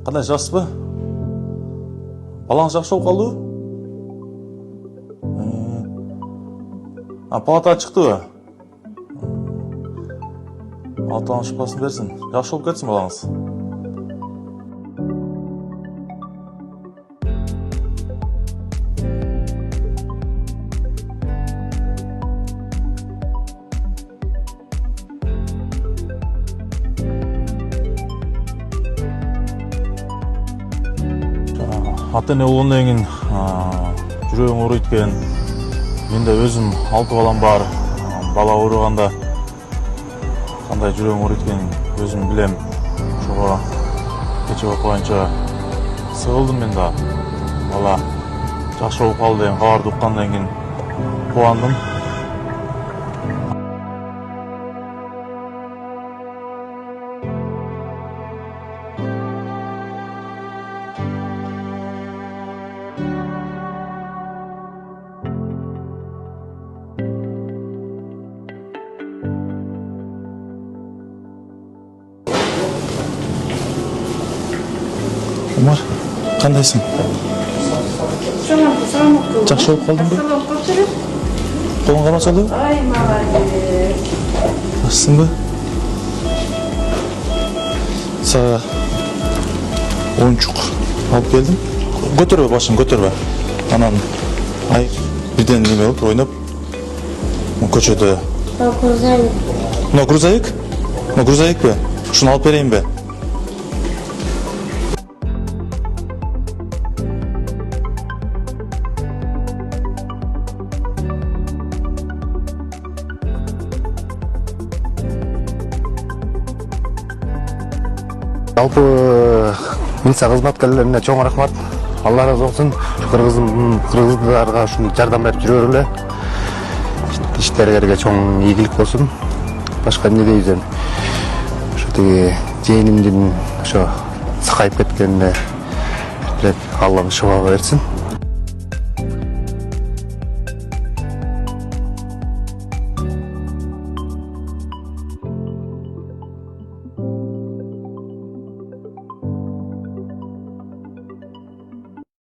Кандай жакшысызбы? Балаңыз жакшы болуп калдыбы? Палатаға чыктыбы? Алла шыпасын берсин. Жакшы болуп кетсин балаңыз. Ата-эне болгондон кийин жүрөгүң ооруйт экен. Менде өзүм 6 балам бар. Бала ооруганда кандай жүрөгүң ооруйт экенин өзүм билем. Ошого кече окуганча сыгылдым мен да. Бала жакшы болуп калды деген кабарды уккандан кийин кубандым. Умар, кандайсың? Жакшы болуп калдыңбы? Колуң кармасалбы? Ай, молодец. Жакшысыңбы? Сага оюнчук алып келдим. Көтөрбө башын, көтөрбө. Анан ай бирден неме болуп ойноп. Көчөдө. Грузовик? Грузовикпи? Ушуну алып берейинби? Жалпы милиция кызматкерлерине чоң рахмат. Алла разы болсун. Кыргыздарга ушундай жардам берип жүрөр эле. Иштергерге чоң ийгилик болсун. Башка эмне дейбиз эми? Ошо тиги жээнимдин ошо сакайып кеткенине Алла шифа берсин.